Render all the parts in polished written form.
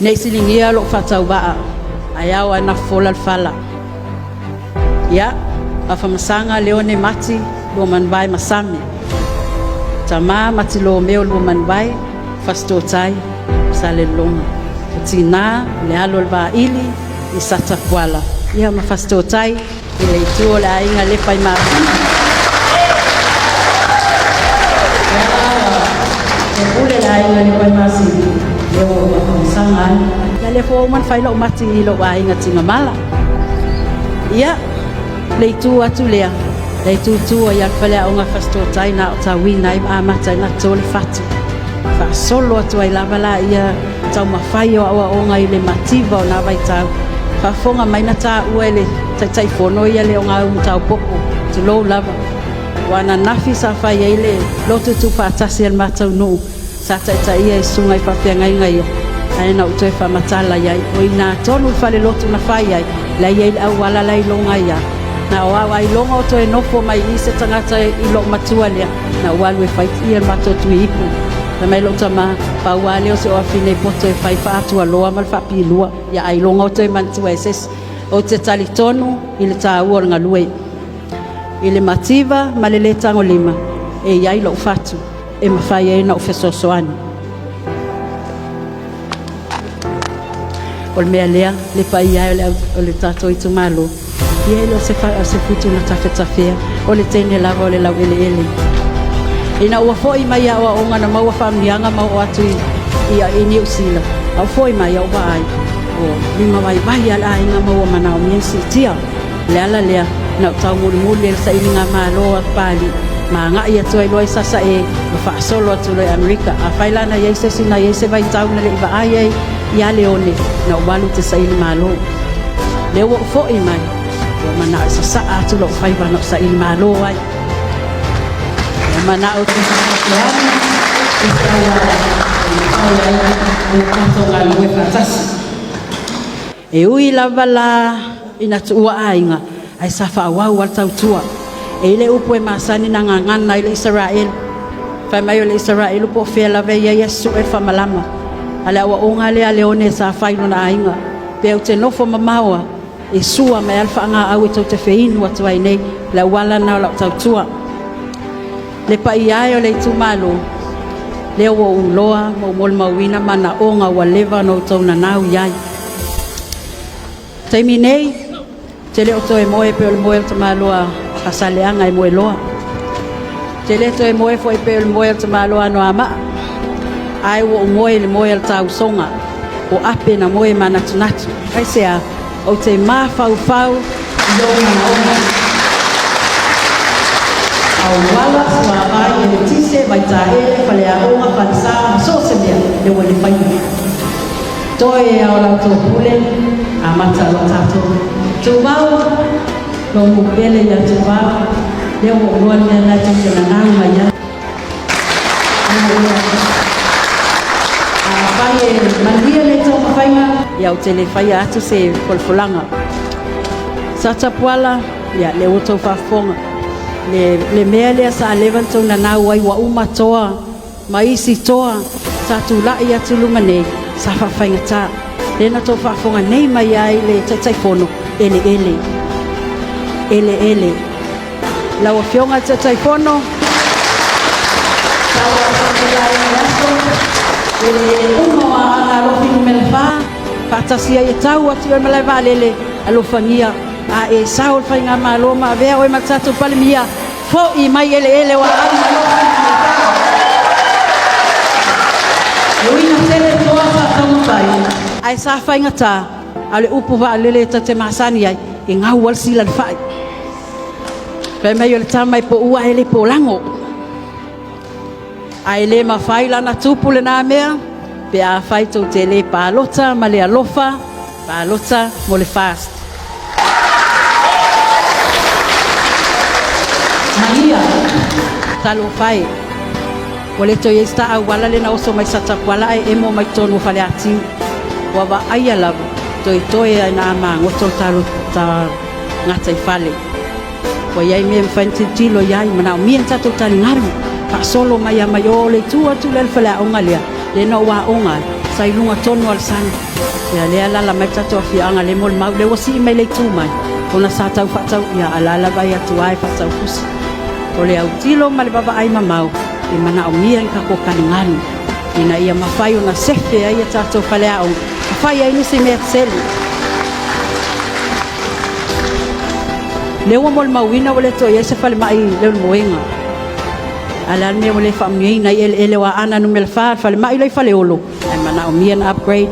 nei silingia lo fatauba ayao ana fola fala ya afamasanga leone mati lo manbai masami tama mati lo meo lo manbai fasto tai sale longa tina le alo ba ili isata kwala ia mafasto tai ile tuo la inga le pai ma ule la inga le pai ma si leo sangan ya le fo man fai lo mati lo wa inga tinga mala ia le tu atu le tu ya fale onga fasto tai na tawi nai ama tai na tole fatu fa solo atu ai lava la ia tau mafai o onga ile mativa na vai tau fa fonga mai na ta uele tai fono ia le onga tau popo tu lo lava wana nafi sa fa ile lo tu fa tasi al matau no sa tai ia sungai fa penga ngai ai na utoe fa matala ia o ina tonu fa le lotu na fa ia la ia awala la ilonga ia na wa ilonga to e nofo mai ise tangata ilo matualia na walwe fa ia matotu ipu na mai lota ma pa wale o se o fine poto e fai fa atu aloa mal fa pilua ya ai longa o te mantua eses o te talitonu ile ta uor ngalue ile mativa malele tango lima e yai lo fatu e mafai e na ofeso soani ol mea lea le pai ya o le tato itu malo ye lo se fa se futu na tafetafea o le tene lava o le lau ele ina ua foi mai a onga na maua famianga mau atu ia ini usila au foi mai au vai o lima vai vai ala inga maua mana o miensi tia le ala le na tau mulu le sa inga malo pali ma nga ia toi loi sasa e fa solo atu le America a faila na yese sina yese vai tau na le va ai ia leone na walu te sa inga malo le o foi mai o mana sasa atu lo fai va no sa inga malo ai mana o te sakiani e ui lava la ina tua ainga ai safa awau al tautua e ile upo e masani na ngangana ile Israel fa mai ile Israel upo fe lava ia Yesu e fa malama ala wa onga le leone sa fa ino na ainga pe o te nofo mamawa e sua mai alfa nga au te te feinu atu ai nei la wala na la tautua le pai ai o le tumalo le o uloa mo mol mawina mana onga wa leva no tona nau yai terminei te le o to e moe pe o moe tumalo a asaleanga e moe loa te le to e moe foi pe o moe tumalo no ama ai o moe le moe tau songa o ape na moe mana tunatu ai sea o te ma fau lo na au wala swa mai e tise vai tae fale a onga fansa so se mea le wale fai toi au la to pule a mata lo tato to wau lo mubele ya to wau le o ruan ya na te na nanga ya a fai mandia le to fai ma ya o tele fai atu se folfolanga sa tapuala ya le o to fa fonga le mea lea sa levantou na nau ai wa uma toa maisi toa sa tula ia tuluma nei sa whawhaingata le na tō whafonga nei mai ai le taitaifono ele lawa fionga taitaifono lawa whakila e aso ele umo a alofinu melefa whatasia e tau atu e malaiva lele alofangia a e sao fai nga maloma vea o matatu palmia fo I mai ele wa ana Luina tele toa sa tamutai ai sa fai ngata ale upu va lele te masani ai inga wal silan fai pe mai le tamai po ua ele po lango ai le ma fai lana tupu le na mea pe a fai to tele palota male alofa palota mo le fast Maria talo fai wale to yesta awala le na oso mai sata wala e mo mai tonu fale ati wa ba ayala to e na ma ngoto talo ta ngata fale ko yai me fanti tilo yai mana mi enta to tali ngaru fa solo mai o le tu le fale ongalia le no wa onga sailunga tonu al sana ya le ala la mai tato fianga le mol mau le wasi mai le tu mai ona sa tau fa tau ya ala vai atu ai fa tau kus ole au tilo male baba ai mamau e mana o mia ka ko kaningani ina ia mafai ona sefe ai tato fale au fai ai nisi me tseli le wa mol mau ina ole to yese fale mai le moenga ala me ole famni na ele wa ana no melfa fale mai le fale olo ai mana o mia upgrade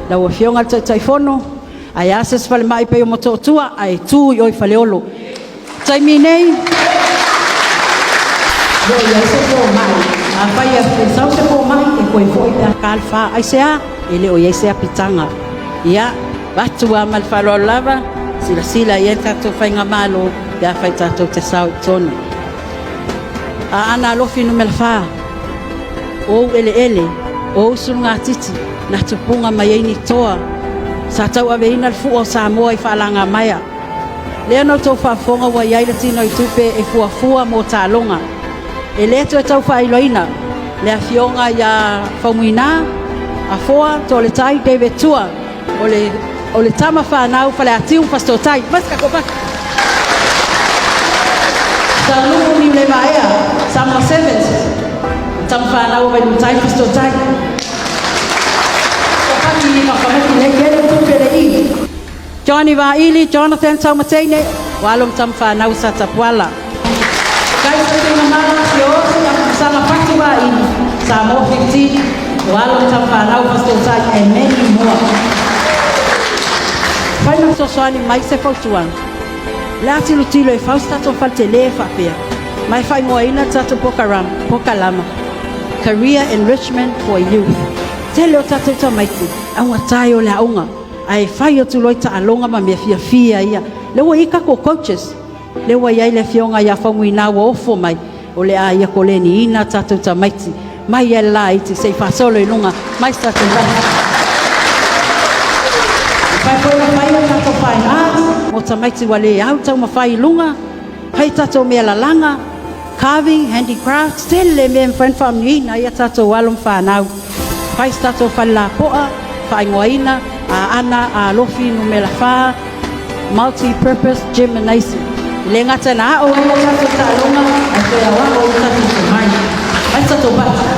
la wa fionga taifono ai ases fale mai pe moto tua ai tu yo fale olo tai minei yo ya se ko mai a vai a pensar se ko mai e ko foi da calfa ai se a ele o yese a pitanga ya batu amal falo lava sila yenta to fainga malo ya faita to te sau tonu a ana lo finu melfa o ele o sunga titi na tupunga mai ni toa sa tau ave ina fu o sa mo ai falanga maya le no to fa fonga wa yai le tino tupe e fu mo talonga ele to tau fa iloina le afionga ya famuina a foa to le tai deve tua ole tama fa nau fa le atiu pastor tai mas ka kopa salu ni le maia sama sevens tam fa nau ba ni tai pastor tai kopa ni ma ka ni le kele tu pele i Johnny va ili Jonathan Saumatene walum tam fa nau sa tapwala kai sa ni mama yo sama patu va ini sama 15 walum tam fa nau pastor tai and many more Pai na soani mai se fautuan. La tilo e fausta to faltele fa pia. Mai fai mo ina tato pokalama. Career enrichment for youth. Tele o tato to maiti. Awa tayo le aunga. Ai fai o tuloita alonga ma me fia ia. Le wa ika ko coaches. Le wa ia le fionga ya famuina wo ofo mai. O le a ia koleni ina tato to maiti. Mai ia laiti se fa solo ilunga. Mai tato maiti. Pai foi na pai tato fai mo tamaiti wale au tau mafai lunga hai tato me lalanga carving handicrafts tele me friend family na ia tato walum fa nau pai tato falla poa fai ngoina a ana a lofi no me la fa multi purpose gymnasium le ngata na o ia tato ta lunga a te awa o tato mai pai tato ba